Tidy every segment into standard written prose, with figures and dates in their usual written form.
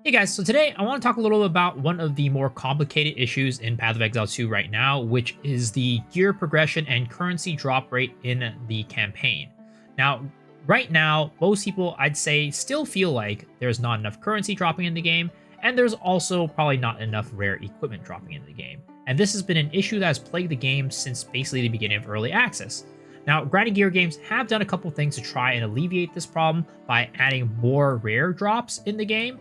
Hey guys, so today I want to talk a little about one of the more complicated issues in Path of Exile 2 right now, which is the gear progression and currency drop rate in the campaign. Now, right now, most people, I'd say, still feel like there's not enough currency dropping in the game, and there's also probably not enough rare equipment dropping in the game. And this has been an issue that has plagued the game since basically the beginning of early access. Now, grinding gear games have done a couple things to try and alleviate this problem by adding more rare drops in the game.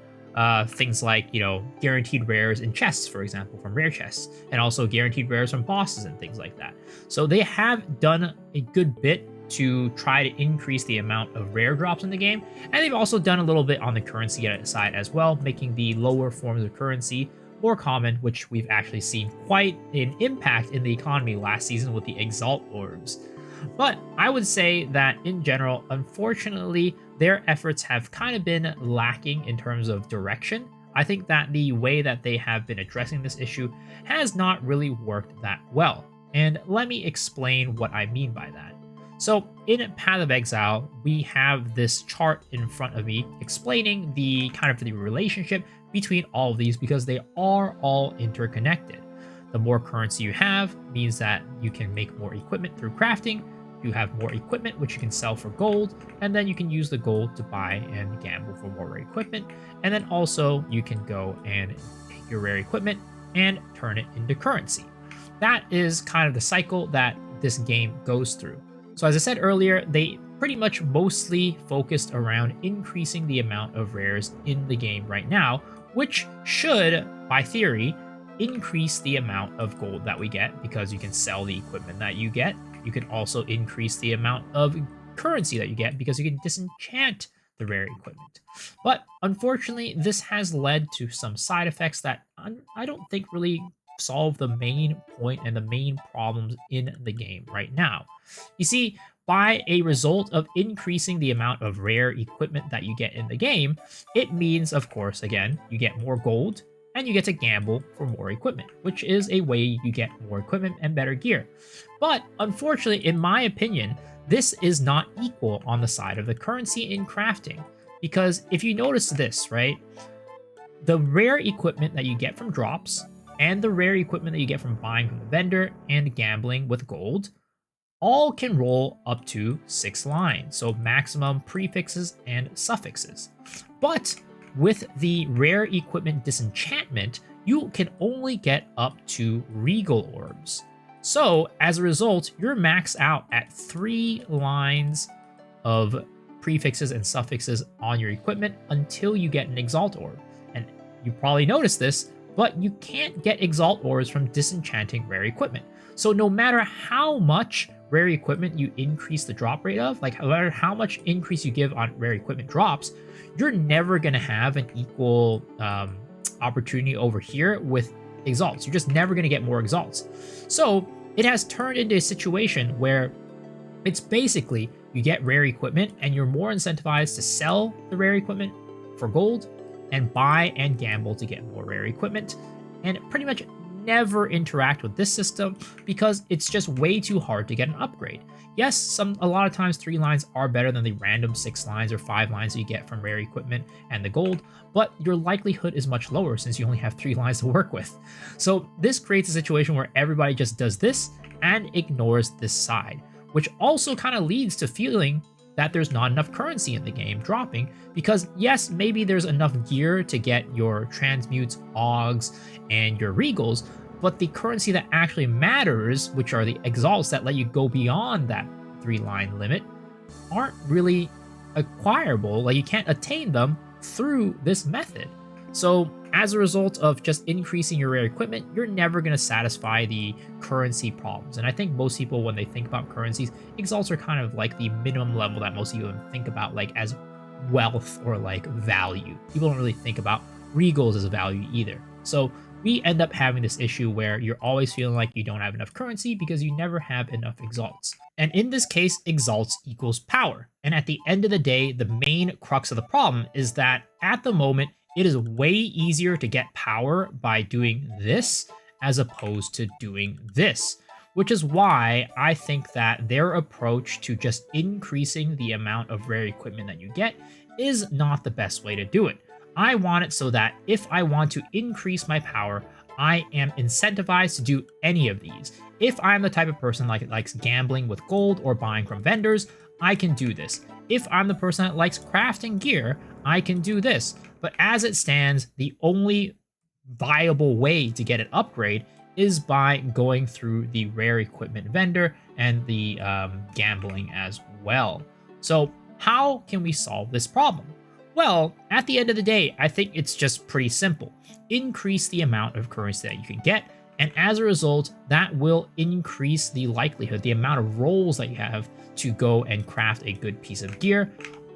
Things like, guaranteed rares in chests, for example, from rare chests, and also guaranteed rares from bosses and things like that. So they have done a good bit to try to increase the amount of rare drops in the game, and they've also done a little bit on the currency side as well, making the lower forms of currency more common, which we've actually seen quite an impact in the economy last season with the Exalt orbs. But I would say that in general, unfortunately, their efforts have kind of been lacking in terms of direction. I think that the way that they have been addressing this issue has not really worked that well. And let me explain what I mean by that. So in Path of Exile, we have this chart in front of me explaining the kind of the relationship between all of these because they are all interconnected. The more currency you have means that you can make more equipment through crafting. You have more equipment, which you can sell for gold, and then you can use the gold to buy and gamble for more rare equipment. And then also you can go and take your rare equipment and turn it into currency. That is kind of the cycle that this game goes through. So as I said earlier, they pretty much mostly focused around increasing the amount of rares in the game right now, which should, by theory, increase the amount of gold that we get because you can sell the equipment that you get. You can also increase the amount of currency that you get because you can disenchant the rare equipment. But unfortunately, this has led to some side effects that I don't think really solve the main point and the main problems in the game right now. You see, by a result of increasing the amount of rare equipment that you get in the game, it means, of course, again, you get more gold, and you get to gamble for more equipment, which is a way you get more equipment and better gear. But unfortunately, in my opinion, this is not equal on the side of the currency in crafting. Because if you notice this, right, the rare equipment that you get from drops and the rare equipment that you get from buying from the vendor and gambling with gold all can roll up to 6 lines, so maximum prefixes and suffixes. But with the rare equipment disenchantment, you can only get up to regal orbs. So as a result, you're maxed out at 3 lines of prefixes and suffixes on your equipment until you get an exalt orb. And you probably noticed this, but you can't get exalt orbs from disenchanting rare equipment. So no matter how much rare equipment you increase the drop rate of, like no matter how much increase you give on rare equipment drops, you're never going to have an equal opportunity over here with exalts. You're just never going to get more exalts. So it has turned into a situation where it's basically you get rare equipment and you're more incentivized to sell the rare equipment for gold and buy and gamble to get more rare equipment, and pretty much never interact with this system because it's just way too hard to get an upgrade. Yes, a lot of times 3 lines are better than the random 6 lines or 5 lines you get from rare equipment and the gold, but your likelihood is much lower since you only have 3 lines to work with. So this creates a situation where everybody just does this and ignores this side, which also kind of leads to feeling that there's not enough currency in the game dropping because yes, maybe there's enough gear to get your transmutes, augs, and your regals, but the currency that actually matters, which are the exalts that let you go beyond that 3-line limit, aren't really acquirable. Like you can't attain them through this method. So as a result of just increasing your rare equipment, you're never going to satisfy the currency problems. And I think most people, when they think about currencies, exalts are kind of like the minimum level that most people think about, like as wealth or like value. People don't really think about regals as a value either. So we end up having this issue where you're always feeling like you don't have enough currency because you never have enough exalts. And in this case, exalts equals power. And at the end of the day, the main crux of the problem is that at the moment, it is way easier to get power by doing this as opposed to doing this, which is why I think that their approach to just increasing the amount of rare equipment that you get is not the best way to do it. I want it so that if I want to increase my power, I am incentivized to do any of these. If I'm the type of person like likes gambling with gold or buying from vendors, I can do this. If I'm the person that likes crafting gear, I can do this. But as it stands, the only viable way to get an upgrade is by going through the rare equipment vendor and the gambling as well. So how can we solve this problem? Well, at the end of the day, I think it's just pretty simple. Increase the amount of currency that you can get, and as a result, that will increase the likelihood, the amount of rolls that you have to go and craft a good piece of gear.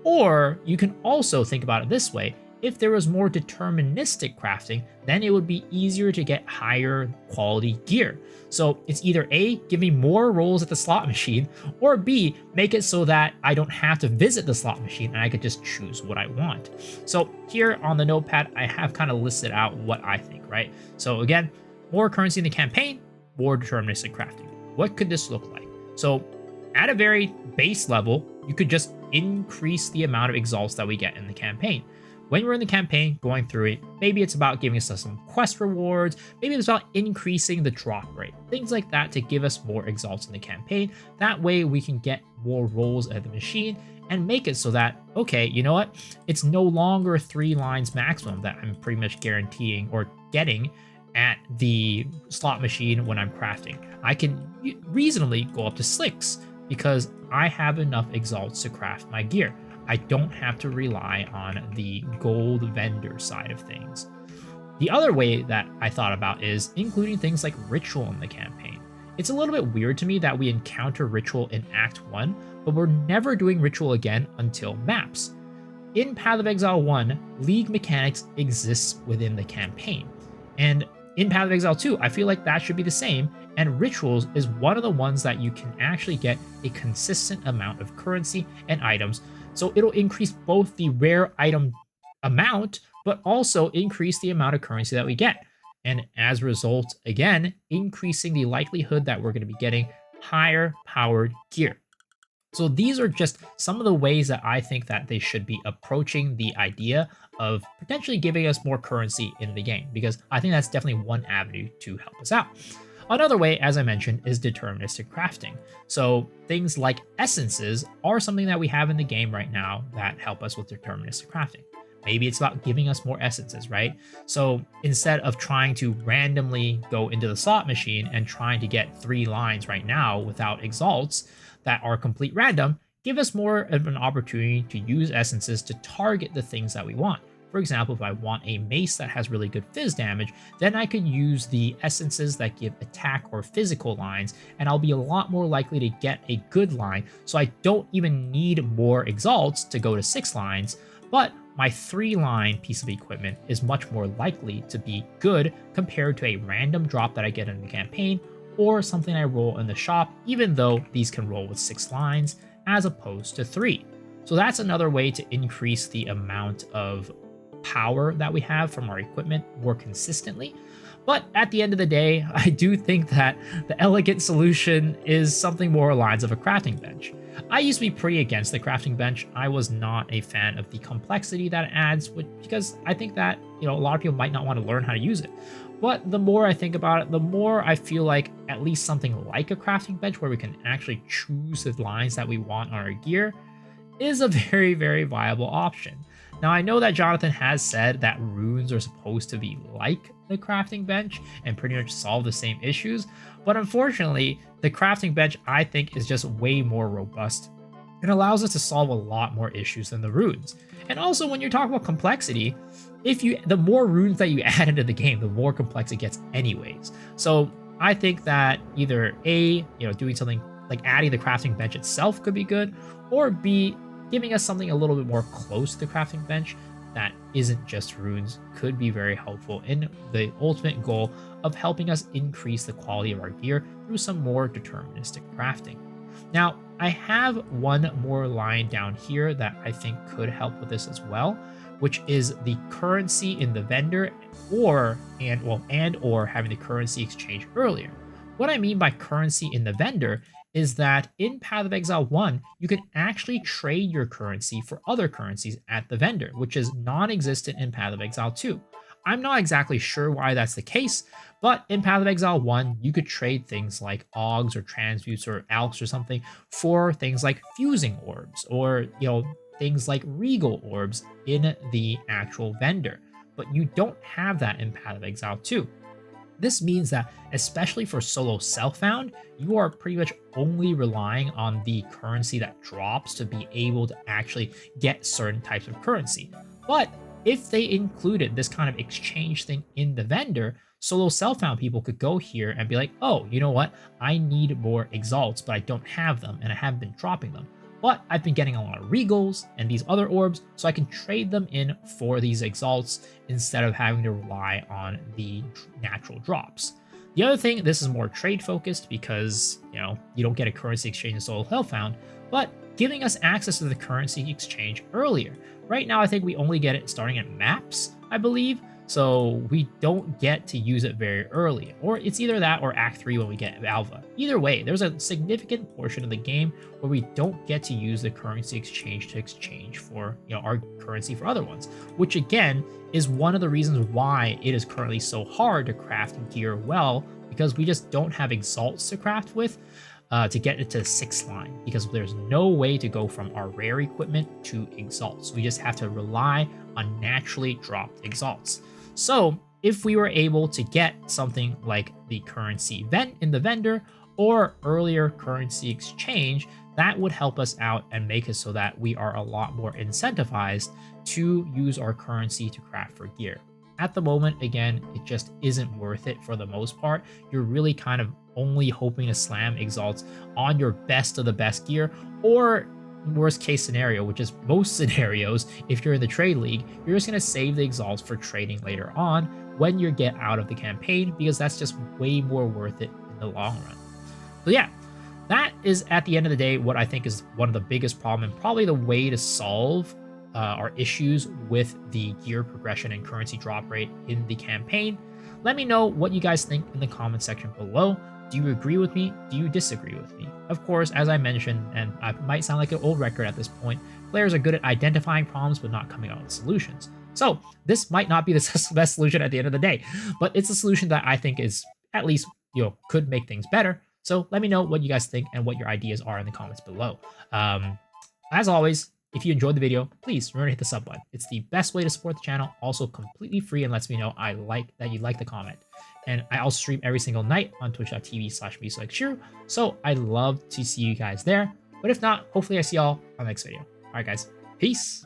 Or you can also think about it this way. If there was more deterministic crafting, then it would be easier to get higher quality gear. So it's either A, give me more rolls at the slot machine, or B, make it so that I don't have to visit the slot machine and I could just choose what I want. So here on the notepad, I have kind of listed out what I think, right? So again, more currency in the campaign, more deterministic crafting. What could this look like? So at a very base level, you could just increase the amount of exalts that we get in the campaign. When we're in the campaign, going through it, maybe it's about giving us some quest rewards, maybe it's about increasing the drop rate, things like that to give us more exalts in the campaign. That way we can get more rolls at the machine and make it so that, okay, you know what? It's no longer 3 lines maximum that I'm pretty much guaranteeing or getting at the slot machine when I'm crafting. I can reasonably go up to 6 because I have enough exalts to craft my gear. I don't have to rely on the gold vendor side of things. The other way that I thought about is including things like ritual in the campaign. It's a little bit weird to me that we encounter ritual in Act 1, but we're never doing ritual again until maps. In Path of Exile 1, League mechanics exists within the campaign. And in Path of Exile 2, I feel like that should be the same, and rituals is one of the ones that you can actually get a consistent amount of currency and items. So it'll increase both the rare item amount, but also increase the amount of currency that we get. And as a result, again, increasing the likelihood that we're going to be getting higher powered gear. So these are just some of the ways that I think that they should be approaching the idea of potentially giving us more currency in the game, because I think that's definitely one avenue to help us out. Another way, as I mentioned, is deterministic crafting. So things like essences are something that we have in the game right now that help us with deterministic crafting. Maybe it's about giving us more essences, right? So instead of trying to randomly go into the slot machine and trying to get 3 lines right now without exalts that are complete random, give us more of an opportunity to use essences to target the things that we want. For example, if I want a mace that has really good fizz damage, then I could use the essences that give attack or physical lines, and I'll be a lot more likely to get a good line, so I don't even need more exalts to go to 6 lines, but my 3-line piece of equipment is much more likely to be good compared to a random drop that I get in the campaign, or something I roll in the shop, even though these can roll with 6 lines as opposed to 3. So that's another way to increase the amount of power that we have from our equipment more consistently. But at the end of the day, I do think that the elegant solution is something more lines of a crafting bench. I used to be pretty against the crafting bench. I was not a fan of the complexity that it adds, because I think that, a lot of people might not want to learn how to use it. But the more I think about it, the more I feel like at least something like a crafting bench where we can actually choose the lines that we want on our gear is a very, very viable option. Now, I know that Jonathan has said that runes are supposed to be like the crafting bench and pretty much solve the same issues, but unfortunately, the crafting bench, I think, is just way more robust. It allows us to solve a lot more issues than the runes. And also, when you're talking about complexity, the more runes that you add into the game, the more complex it gets anyways. So I think that either A, doing something like adding the crafting bench itself could be good, or B, giving us something a little bit more close to the crafting bench that isn't just runes could be very helpful in the ultimate goal of helping us increase the quality of our gear through some more deterministic crafting. Now, I have one more line down here that I think could help with this as well, which is the currency in the vendor or having the currency exchange earlier. What I mean by currency in the vendor is that in Path of Exile 1, you can actually trade your currency for other currencies at the vendor, which is non-existent in Path of Exile 2. I'm not exactly sure why that's the case, but in Path of Exile 1, you could trade things like Augs or Transmutes or Alks or something for things like Fusing Orbs or, things like Regal Orbs in the actual vendor. But you don't have that in Path of Exile 2. This means that, especially for solo self-found, you are pretty much only relying on the currency that drops to be able to actually get certain types of currency. But if they included this kind of exchange thing in the vendor, solo self-found people could go here and be like, oh, you know what? I need more exalts, but I don't have them, and I haven't been dropping them. But I've been getting a lot of regals and these other orbs, so I can trade them in for these exalts instead of having to rely on the natural drops. The other thing, this is more trade focused because, you don't get a currency exchange in solo hellfound, but giving us access to the currency exchange earlier. Right now, I think we only get it starting at maps, I believe. So we don't get to use it very early, or it's either that or Act 3 when we get Alva. Either way, there's a significant portion of the game where we don't get to use the currency exchange to exchange for our currency for other ones, which again is one of the reasons why it is currently so hard to craft gear well, because we just don't have exalts to craft with to get it to 6th line, because there's no way to go from our rare equipment to exalts. We just have to rely on naturally dropped exalts. So if we were able to get something like the currency event in the vendor or earlier currency exchange, that would help us out and make it so that we are a lot more incentivized to use our currency to craft for gear. At the moment, again, it just isn't worth it for the most part. You're really kind of only hoping to slam exalts on your best of the best gear, or worst case scenario, which is most scenarios, if you're in the trade league, you're just going to save the exalts for trading later on when you get out of the campaign, because that's just way more worth it in the long run. So yeah, that is at the end of the day what I think is one of the biggest problem and probably the way to solve our issues with the gear progression and currency drop rate in the campaign. Let me know what you guys think in the comment section below. Do you agree with me? Do you disagree with me? Of course, as I mentioned, and I might sound like an old record at this point, players are good at identifying problems but not coming out with solutions. So this might not be the best solution at the end of the day, but it's a solution that I think is at least, could make things better. So let me know what you guys think and what your ideas are in the comments below. As always, if you enjoyed the video, please remember to hit the sub button. It's the best way to support the channel, also completely free, and lets me know that you like the comment. And I also stream every single night on twitch.tv/MeSelectShrew, so I'd love to see you guys there. But if not, hopefully I see y'all on the next video. All right, guys, peace.